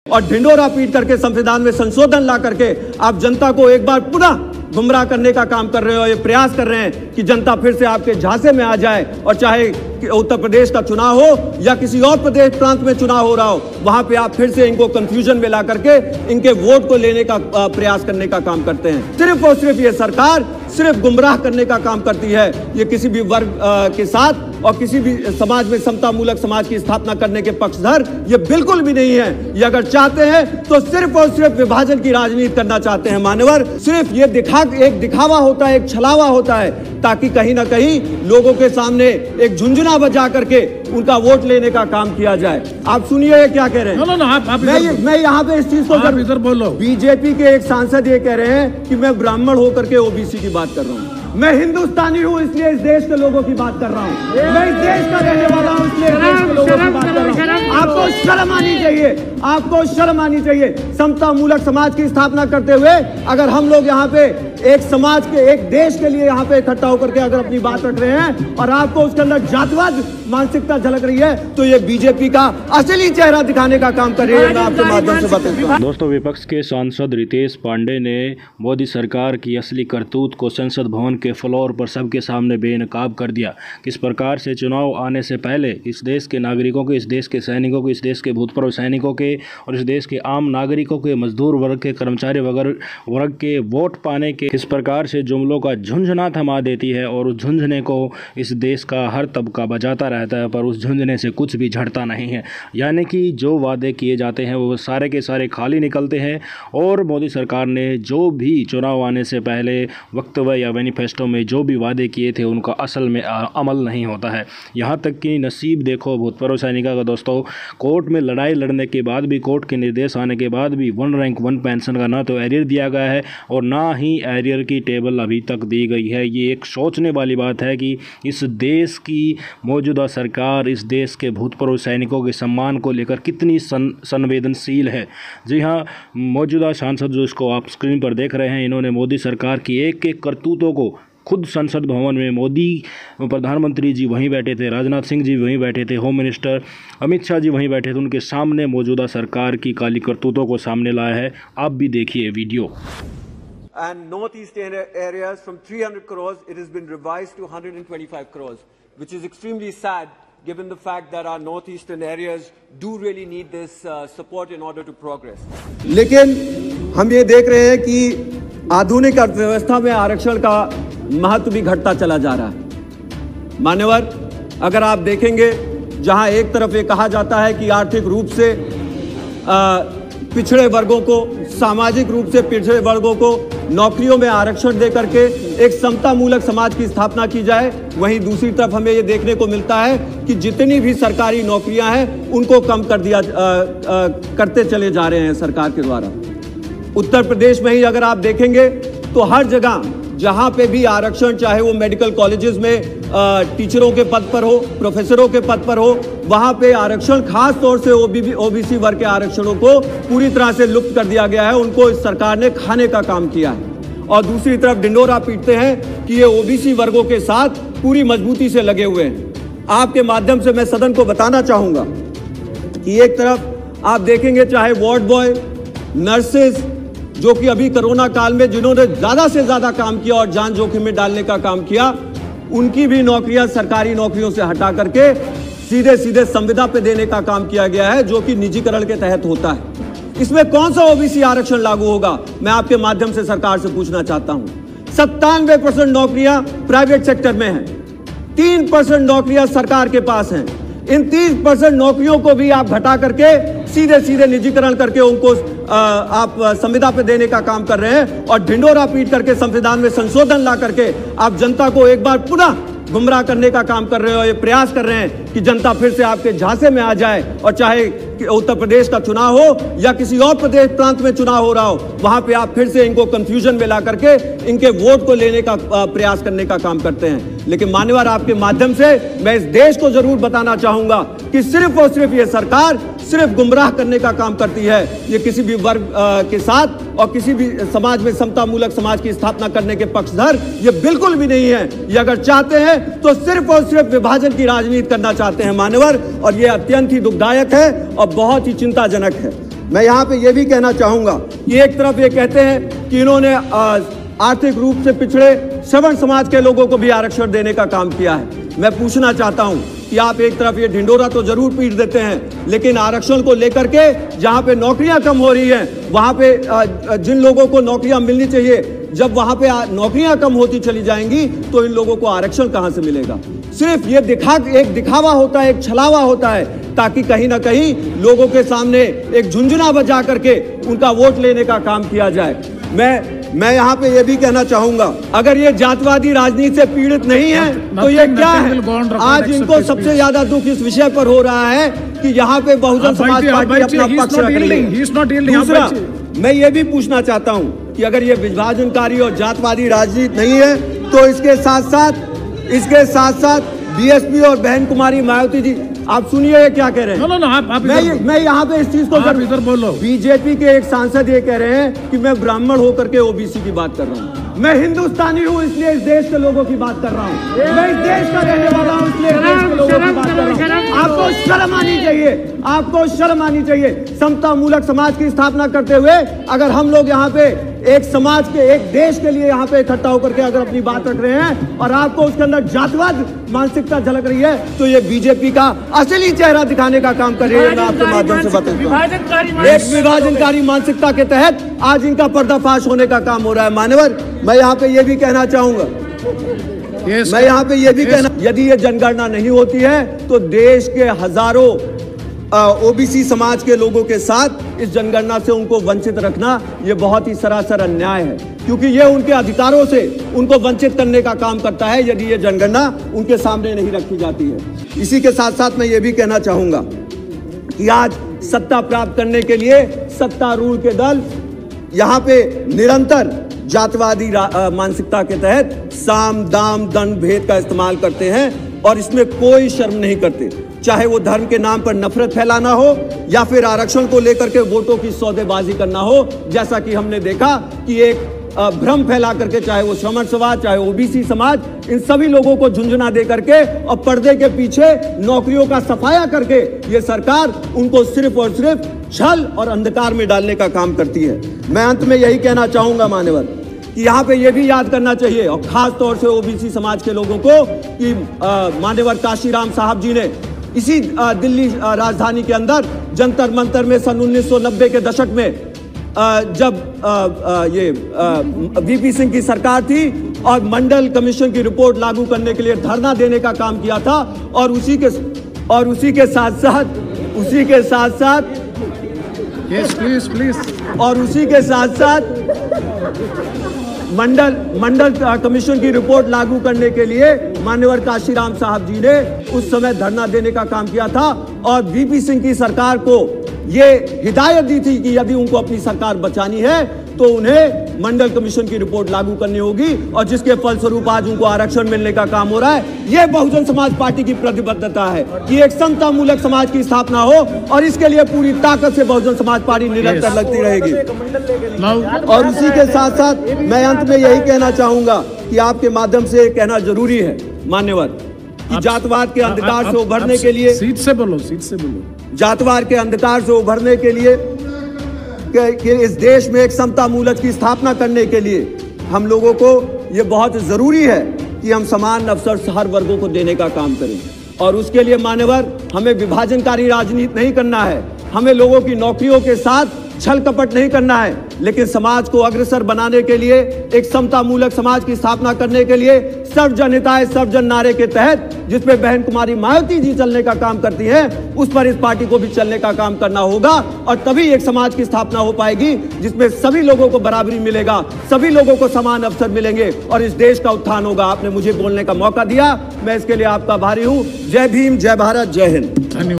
और ढिंडोरा पीट करके संविधान में संशोधन ला करके आप जनता को एक बार पुनः गुमराह करने का काम कर रहे हो। ये प्रयास कर रहे हैं कि जनता फिर से आपके झांसे में आ जाए और चाहे उत्तर प्रदेश का चुनाव हो या किसी और प्रदेश प्रांत में चुनाव हो रहा हो, वहां पे आप फिर से इनको कंफ्यूजन में ला करके इनके वोट को लेने का प्रयास करने का काम करते हैं। सिर्फ और सिर्फ ये सरकार सिर्फ गुमराह करने का काम करती है। ये किसी भी वर्ग के साथ और किसी भी समाज में समता मूलक समाज की स्थापना करने के पक्षधर ये बिल्कुल भी नहीं है। ये अगर चाहते हैं तो सिर्फ और सिर्फ विभाजन की राजनीति करना चाहते हैं मान्यवर। सिर्फ ये एक दिखावा होता है, एक छलावा होता है, ताकि कहीं ना कहीं लोगों के सामने एक झुंझुना बजा करके उनका वोट लेने का काम किया जाए। आप सुनिए क्या कह रहे हैं। मैं यहाँ पे इस चीज को इधर बोलो। बीजेपी के एक सांसद ये कह रहे हैं कि मैं ब्राह्मण होकर के ओबीसी की बात कर रहा हूँ। मैं हिंदुस्तानी हूँ इसलिए इस देश के लोगों की बात कर रहा हूँ। मैं इस देश का रहने वाला हूँ इसलिए इस देश के लोगों की बात कर रहा हूँ। आपको शर्म आनी चाहिए, आपको शर्म आनी चाहिए। समता मूलक समाज की स्थापना करते हुए अगर हम लोग यहाँ पे एक समाज के, एक देश के लिए यहाँ पे इकट्ठा होकर के अगर अपनी बात रख रहे हैं और आपको उसके अंदर जातिवाद मानसिकता झलक रही है, तो ये बीजेपी का असली चेहरा दिखाने का काम कर रही है। मैं आपके माध्यम से बताऊंगा। दोस्तों, विपक्ष के सांसद रितेश पांडे ने मोदी सरकार की असली करतूत को संसद भवन के फ्लोर पर सबके सामने बेनकाब कर दिया। किस प्रकार से चुनाव आने से पहले इस देश के नागरिकों के, इस देश के सैनिकों के, इस देश के भूतपूर्व सैनिकों के और इस देश के आम नागरिकों के, मजदूर वर्ग के, कर्मचारी वर्ग के वोट पाने के किस प्रकार से जुमलों का झुंझुना थमा देती है और उस झुंझुने को इस देश का हर तबका बजाता रहता है, पर उस झुंझुने से कुछ भी झड़ता नहीं है। यानी कि जो वादे किए जाते हैं वो सारे के सारे खाली निकलते हैं और मोदी सरकार ने जो भी चुनाव आने से पहले वक्तव्य या मैनिफेस्टो में जो भी वादे किए थे उनका असल में अमल नहीं होता है। यहाँ तक कि नसीब देखो भूतपूर्व सैनिका का दोस्तों, कोर्ट में लड़ाई लड़ने के बाद भी, कोर्ट के निर्देश आने के बाद भी 1 रैंक 1 पेंशन का ना तो एरियर दिया गया है और ना ही एरियर की टेबल अभी तक दी गई है। ये एक सोचने वाली बात है कि इस देश की मौजूदा सरकार इस देश के भूतपूर्व सैनिकों के सम्मान को लेकर कितनी संवेदनशील है। जी हाँ, मौजूदा सांसद जो इसको आप स्क्रीन पर देख रहे हैं, इन्होंने मोदी सरकार की एक एक करतूतों को खुद संसद भवन में, मोदी प्रधानमंत्री जी वहीं बैठे थे, राजनाथ सिंह जी वहीं बैठे थे, होम मिनिस्टर अमित शाह जी वहीं बैठे थे, उनके सामने मौजूदा सरकार की काली करतूतों को सामने लाया है। आप भी देखिए video. And northeastern areas from 300 crores, it has been revised to 125 crores, which is extremely sad given the fact that our northeastern areas do really need this support in order to progress. लेकिन हम ये देख रहे हैं कि आधुनिक अर्थव्यवस्था में आरक्षण का महत्व भी घटता चला जा रहा है। मान्यवर, अगर आप देखेंगे, जहां एक तरफ ये कहा जाता है कि आर्थिक रूप से पिछड़े वर्गों को, सामाजिक रूप से पिछड़े वर्गों को नौकरियों में आरक्षण दे करके एक समता मूलक समाज की स्थापना की जाए, वहीं दूसरी तरफ हमें ये देखने को मिलता है कि जितनी भी सरकारी नौकरियां हैं उनको कम कर दिया करते चले जा रहे हैं सरकार के द्वारा। उत्तर प्रदेश में ही अगर आप देखेंगे तो हर जगह जहां पे भी आरक्षण, चाहे वो मेडिकल कॉलेजेस में टीचरों के पद पर हो, प्रोफेसरों के पद पर हो, वहां पे आरक्षण, खास तौर से ओबीसी वर्ग के आरक्षणों को पूरी तरह से लुप्त कर दिया गया है। उनको इस सरकार ने खाने का काम किया है और दूसरी तरफ ढिंडोरा पीटते हैं कि ये ओबीसी वर्गों के साथ पूरी मजबूती से लगे हुए हैं। आपके माध्यम से मैं सदन को बताना चाहूंगा कि एक तरफ आप देखेंगे, चाहे वार्ड बॉय, नर्सेज, जो कि अभी कोरोना काल में जिन्होंने ज्यादा से ज्यादा काम किया और जान जोखिम में डालने का काम किया, उनकी भी नौकरियां सरकारी नौकरियों से हटा करके सीधे सीधे संविदा पे देने का काम किया गया है, जो कि निजीकरण के तहत होता है। इसमें कौन सा ओबीसी आरक्षण लागू होगा, मैं आपके माध्यम से सरकार से पूछना चाहता हूं। 97% नौकरियां प्राइवेट सेक्टर में हैं, 3% नौकरियां सरकार के पास हैं। इन 30% नौकरियों को भी आप घटा करके सीधे सीधे निजीकरण करके उनको आप संविदा पे देने का काम कर रहे हैं और ढिंडोरा पीट करके संविधान में संशोधन ला करके आप जनता को एक बार पुनः गुमराह करने का काम कर रहे हो। ये प्रयास कर रहे हैं कि जनता फिर से आपके झांसे में आ जाए और चाहे उत्तर प्रदेश का चुनाव हो या किसी और प्रदेश प्रांत में चुनाव हो रहा हो, वहां पे आप फिर से इनको कंफ्यूजन में ला करके इनके वोट को लेने का प्रयास करने का काम करते हैं। लेकिन मान्यवर, आपके माध्यम से मैं इस देश को जरूर बताना चाहूंगा कि सिर्फ और सिर्फ ये सरकार सिर्फ गुमराह करने का काम करती है। ये किसी भी वर्ग के साथ और किसी भी समाज में समता मूलक समाज की स्थापना करने के पक्षधर ये बिल्कुल भी नहीं है। ये अगर चाहते हैं तो सिर्फ और सिर्फ विभाजन की राजनीति करना चाहते हैं मान्यवर, और ये अत्यंत ही दुखदायक है और बहुत ही चिंताजनक है। मैं यहाँ पे ये भी कहना चाहूंगा कि एक तरफ ये कहते हैं कि इन्होंने आर्थिक रूप से पिछड़े श्रवण समाज के लोगों को भी आरक्षण देने का काम किया है। मैं पूछना चाहता हूं कि आप एक तरफ ये ढिंडोरा तो जरूर पीट देते हैं, लेकिन आरक्षण को लेकर के जहां पे नौकरियां कम हो रही हैं, वहां पे जिन लोगों को नौकरियां मिलनी चाहिए, जब वहां पे नौकरियां कम होती चली जाएंगी तो इन लोगों को आरक्षण कहां से मिलेगा? सिर्फ ये एक दिखावा होता है, एक छलावा होता है, ताकि कहीं ना कहीं लोगों के सामने एक झुंझुना बजा करके उनका वोट लेने का काम किया जाए। मैं यहाँ पे ये भी कहना चाहूंगा, अगर ये जातवादी राजनीति से पीड़ित नहीं है तो ये क्या है? आज इनको सबसे ज्यादा दुख इस विषय पर हो रहा है कि यहाँ पे बहुजन समाज पार्टी अपना पक्ष रख रही है। दूसरा, मैं ये भी पूछना चाहता हूँ कि अगर ये विभाजनकारी और जातवादी राजनीति नहीं है तो इसके साथ साथ बीएसपी और बहन कुमारी मायावती जी, आप सुनिए ये क्या कह रहे हैं। मैं यहाँ पे इस चीज को इधर बोलो। बीजेपी के एक सांसद ये कह रहे हैं कि मैं ब्राह्मण होकर के ओबीसी की बात कर रहा हूँ। मैं हिंदुस्तानी हूँ इसलिए इस देश के लोगों की बात कर रहा हूँ। मैं इस देश का रहने वाला हूँ इसलिए इस देश के लोगों की बात कर रहा हूँ। आपको शर्म आनी चाहिए, आपको शर्म आनी चाहिए। समता मूलक समाज की स्थापना करते हुए अगर हम लोग यहाँ पे एक समाज के, एक देश के लिए यहाँ पे इकट्ठा होकर के अगर अपनी बात रख रहे हैं और आपको उसके अंदर जातवाद मानसिकता झलक रही है, तो ये बीजेपी का असली चेहरा दिखाने का काम कर रही है। मैं आपके माध्यम से बताता हूं, एक विभाजनकारी मानसिकता के तहत आज इनका पर्दाफाश होने का काम हो रहा है। मान्यवर, मैं यहाँ पे ये भी कहना चाहूंगा, यदि ये जनगणना नहीं होती है तो देश के हजारों ओबीसी समाज के लोगों के साथ इस जनगणना से उनको वंचित रखना ये बहुत ही सरासर अन्याय है, क्योंकि ये उनके अधिकारों से उनको वंचित करने का काम करता है यदि ये जनगणना उनके सामने नहीं रखी जाती है। इसी के साथ साथ मैं ये भी कहना चाहूंगा कि आज सत्ता प्राप्त करने के लिए सत्तारूढ़ के दल यहाँ पे निरंतर जातवादी मानसिकता के तहत साम दाम दंड भेद का इस्तेमाल करते हैं और इसमें कोई शर्म नहीं करते, चाहे वो धर्म के नाम पर नफरत फैलाना हो या फिर आरक्षण को लेकर के वोटों की सौदेबाजी करना हो। जैसा कि हमने देखा कि एक भ्रम फैला करके, चाहे वो श्रमण समाज, चाहे ओबीसी समाज, इन सभी लोगों को झुंझुना दे करके और पर्दे के पीछे नौकरियों का सफाया करके ये सरकार उनको सिर्फ और सिर्फ छल और अंधकार में डालने का काम करती है। मैं अंत में यही कहना चाहूंगा मान्यवर कि यहाँ पे ये भी याद करना चाहिए और खास तौर से ओबीसी समाज के लोगों को कि मान्यवर काशीराम साहब जी ने इसी दिल्ली राजधानी के अंदर जंतर मंतर में सन 1990 के दशक में जब ये वीपी सिंह की सरकार थी और मंडल कमीशन की रिपोर्ट लागू करने के लिए धरना देने का काम किया था और उसी के साथ साथ मंडल कमीशन की रिपोर्ट लागू करने के लिए मान्यवर काशीराम साहब जी ने उस समय धरना देने का काम किया था और वीपी सिंह की सरकार को ये हिदायत दी थी कि यदि उनको अपनी सरकार बचानी है तो उन्हें मंडल कमीशन की रिपोर्ट लागू करनी होगी, और जिसके फलस्वरूप आज उनको आरक्षण मिलने का काम हो रहा है। यह बहुजन समाज पार्टी की प्रतिबद्धता है कि एक समता मूलक समाज की स्थापना हो और इसके लिए पूरी ताकत से बहुजन समाज पार्टी निरंतर लगती रहेगी। और उसी के साथ साथ मैं अंत में यही कहना चाहूंगा कि आपके माध्यम से कहना जरूरी है मान्यवर कि जातवाद के अंधकार से उभरने के लिए, सीट से बोलो, जातवाद के अंधकार से उभरने के लिए कि इस देश में एक समता मूलक की स्थापना करने के लिए हम लोगों को ये बहुत जरूरी है कि हम समान अवसर हर वर्गों को देने का काम करें। और उसके लिए मान्यवर हमें विभाजनकारी राजनीति नहीं करना है, हमें लोगों की नौकरियों के साथ छल कपट नहीं करना है, लेकिन समाज को अग्रसर बनाने के लिए, एक समता मूलक समाज की स्थापना करने के लिए सर्वजन हिताय सर्वजन नारे के तहत जिसमें बहन कुमारी मायावती जी चलने का काम करती हैं, उस पर इस पार्टी को भी चलने का काम करना होगा और तभी एक समाज की स्थापना हो पाएगी जिसमें सभी लोगों को बराबरी मिलेगा, सभी लोगों को समान अवसर मिलेंगे और इस देश का उत्थान होगा। आपने मुझे बोलने का मौका दिया, मैं इसके लिए आपका आभारी हूँ। जय भीम, जय भारत, जय हिंद।